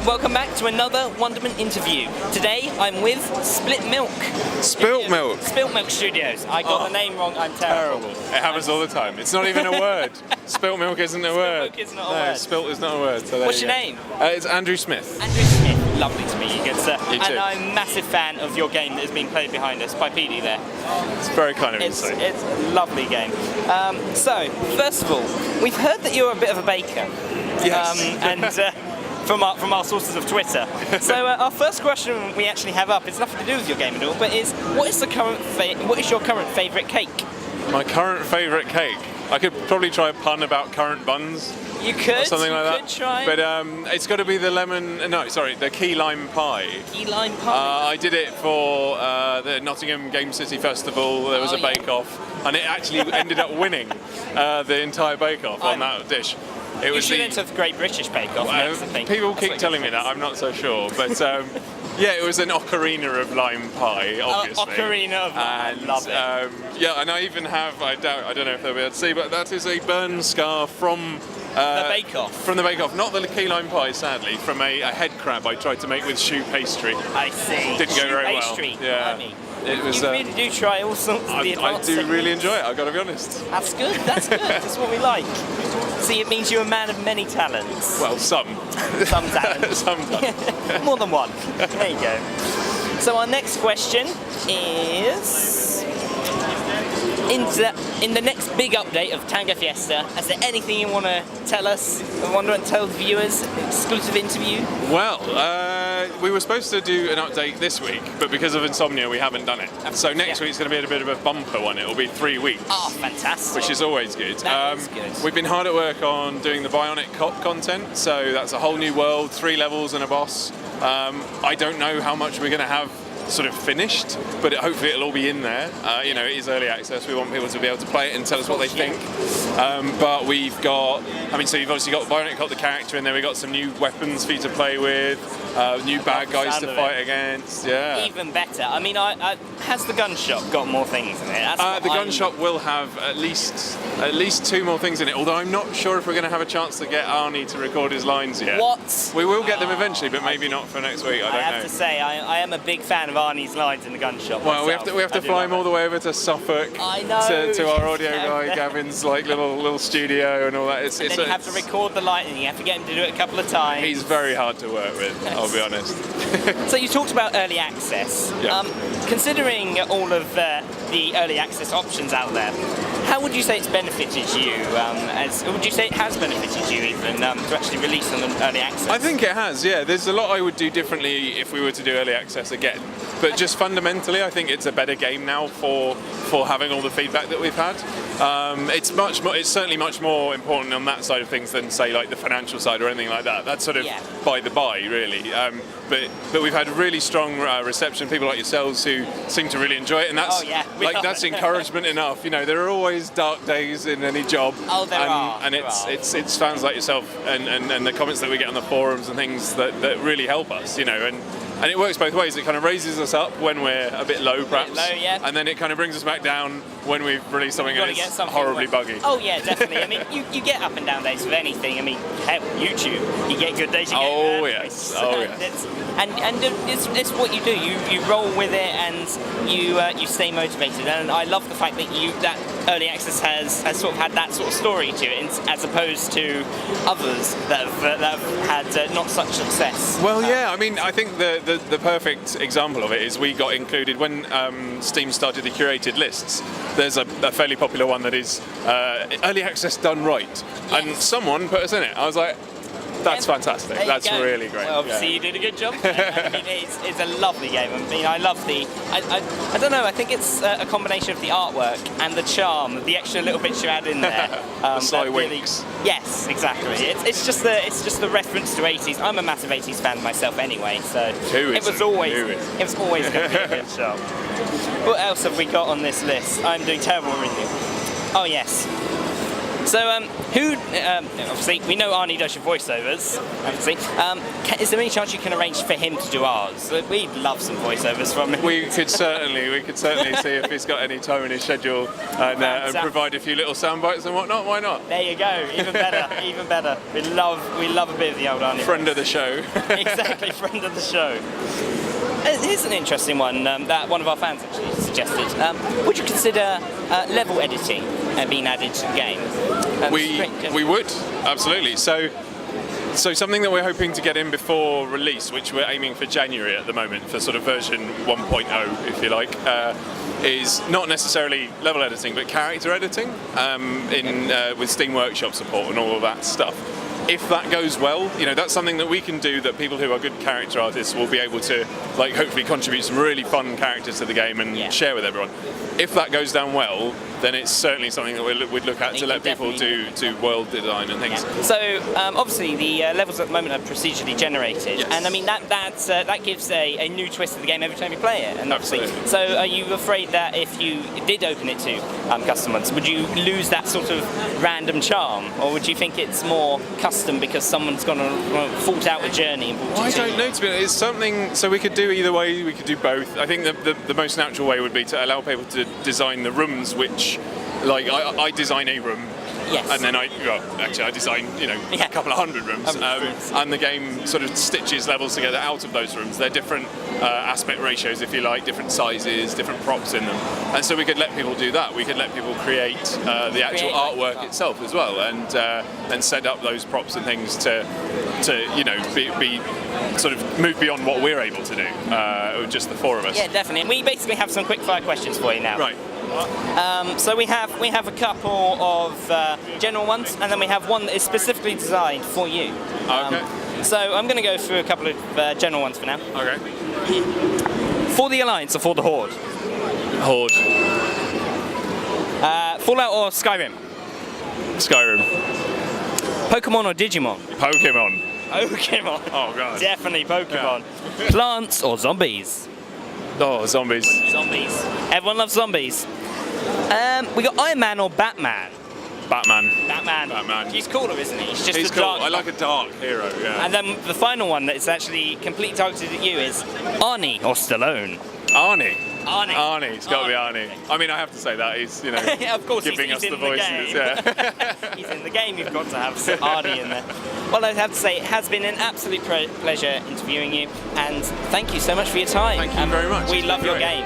welcome back to another Wonderment interview. Today I'm with Spilt Milk. Spilt Milk? Spilt Milk Studios. I got the name wrong, I'm terrible. It happens all the time. It's not even a word. Spilt Milk isn't a word. Spilt Milk is not a word. Spilt is not a word. So what's your name? It's Andrew Smith. Andrew Smith. Lovely to meet you, good sir. You too. And I'm a massive fan of your game that is being played behind us by PD there. It's very kind of you to say. It's a lovely game. So, first of all, we've heard that you're a bit of a baker. Yes. From our sources of Twitter. So our first question we actually have up is nothing to do with your game at all, but is what is your current favourite cake? My current favourite cake? I could probably try a pun about current buns. You could. Or something like that. Could try. But it's got to be the key lime pie. Key lime pie. I did it for the Nottingham Game City Festival. There was a bake-off, and it actually ended up winning the entire bake-off on that dish. It was the Great British Bake Off. People keep telling me that. I'm not so sure, but yeah, it was an ocarina of lime pie, obviously. Ocarina of lime. I love it. Yeah, and I even have. I don't know if they'll be able to see, but that is a burn scar from the Bake Off. From the Bake Off, not the key lime pie, sadly. From a head crab I tried to make with choux pastry. I see. Didn't go very well. Yeah. It was, you really do try all sorts of the advanced I do really techniques. enjoy it, I've got to be honest. That's good, that's good. That's what we like. See, it means you're a man of many talents. Well, some. Some talents. Some talents. More than one. There you go. So our next question is... In the next big update of Tango Feista, is there anything you want to tell us, tell the viewers, exclusive interview? Well, we were supposed to do an update this week, but because of Insomnia we haven't done it. So next week's going to be a bit of a bumper one, it'll be 3 weeks. Oh, fantastic. Which is always good. That is good. We've been hard at work on doing the Bionic Cop content, so that's a whole new world, 3 levels and a boss. I don't know how much we're going to have sort of finished, but hopefully it'll all be in there. You know, it is early access. We want people to be able to play it and tell us what they think. But we've got, so you've obviously got Bionic Cop the character, and then we've got some new weapons for you to play with, new bad guys to fight against. Yeah. Even better. Has the gun shop got more things in it? The gun shop will have at least 2 more things in it. Although I'm not sure if we're going to have a chance to get Arnie to record his lines yet. What? We will get them eventually, but maybe not for next week. I don't know. I have to say, I am a big fan of Arnie's lines in the gun shop. Well, myself. we have to fly him all the way over to Suffolk. I know. To our audio guy Gavin's little studio and all that. Then you have to record the line, and you have to get him to do it a couple of times. He's very hard to work with. Yes. I'll be honest. So you talked about early access. Yeah. Considering all of the early access options out there, how would you say it's benefited you? Would you say it has benefited you even to actually release on early access? I think it has. Yeah. There's a lot I would do differently if we were to do early access again. But just fundamentally, I think it's a better game now for having all the feedback that we've had. It's certainly much more important on that side of things than say like the financial side or anything like that. That's sort of by the by, really. But we've had really strong reception. People like yourselves who seem to really enjoy it, and that's that's encouragement enough. You know, there are always dark days in any job. Oh, there are. And it's fans like yourself and the comments that we get on the forums and things that really help us. You know, and it works both ways. It kind of raises us up when we're a bit low, perhaps, and then it kind of brings us back down when we've released something that's horribly buggy. Oh yeah, definitely. You get up and down days with anything. Hell, YouTube, you get good days, you get bad days. Oh yes. And it's what you do. You roll with it and you stay motivated. And I love the fact that that early access has sort of had that sort of story to it, as opposed to others that have had not such success. Well, yeah. I think the perfect example of it is we got included when Steam started the curated lists. There's a fairly popular one that is early access done right, and someone put us in it. I was like, that's fantastic. That's really great. Well, obviously you did a good job. It's a lovely game. I love I don't know. I think it's a combination of the artwork and the charm, the extra little bits you add in there. The sly winks. Yes, exactly. It's just the reference to 80s. I'm a massive 80s fan myself, anyway. So it was always going to be a good show. What else have we got on this list? I'm doing terrible reading. Oh yes. So, obviously, we know Arnie does your voiceovers, obviously. Is there any chance you can arrange for him to do ours? We'd love some voiceovers from him. We could certainly see if he's got any time in his schedule and provide a few little sound bites and whatnot. Why not? There you go. Even better. Even better. We love a bit of the old Arnie. Friend of the show. Exactly, friend of the show. Here's an interesting one that one of our fans actually suggested. Would you consider level editing being added to the game? We would, absolutely. So something that we're hoping to get in before release, which we're aiming for January at the moment, for sort of version 1.0, if you like, is not necessarily level editing, but character editing with Steam Workshop support and all of that stuff. If that goes well, that's something that we can do, that people who are good character artists will be able to, hopefully contribute some really fun characters to the game and share with everyone. If that goes down well, then it's certainly something that we'd look at to let people do world design and things. Yeah. So obviously the levels at the moment are procedurally generated, and I mean that gives a new twist to the game every time you play it. And absolutely. So are you afraid that if you did open it to custom ones, would you lose that sort of random charm, or would you think it's more custom because someone's gone to thought out a journey? Well, I don't know, to be honest. It's something. So we could do either way. We could do both. I think the most natural way would be to allow people to design the rooms, which, I design a room. Yes. And then I design, a couple of hundred rooms, and the game sort of stitches levels together out of those rooms. They're different aspect ratios, if you like, different sizes, different props in them, and so we could let people do that. We could let people create the actual artwork itself as well, and set up those props and things to be sort of move beyond what we're able to do, just the four of us. Yeah, definitely. And we basically have some quick fire questions for you now. Right. So we have a couple of general ones, and then we have one that is specifically designed for you. Okay. So I'm going to go through a couple of general ones for now. Okay. For the Alliance or for the Horde? Horde. Fallout or Skyrim? Skyrim. Pokemon or Digimon? Pokemon. Pokemon. Oh god. Definitely Pokemon. Yeah. Plants or zombies? Oh, zombies. Zombies. Everyone loves zombies. We got Iron Man or Batman? Batman. Batman. He's cooler, isn't he? He's cool. I like a dark hero, yeah. And then the final one that is actually completely targeted at you is Arnie or Stallone? Arnie. Arnie. It's got to be Arnie. I mean, I have to say that. He's, yeah, of course, giving he's us the in voices. Yeah. He's in the game. You've got to have Arnie in there. Well, I have to say, it has been an absolute pleasure interviewing you, and thank you so much for your time. Thank you very much. We love your game.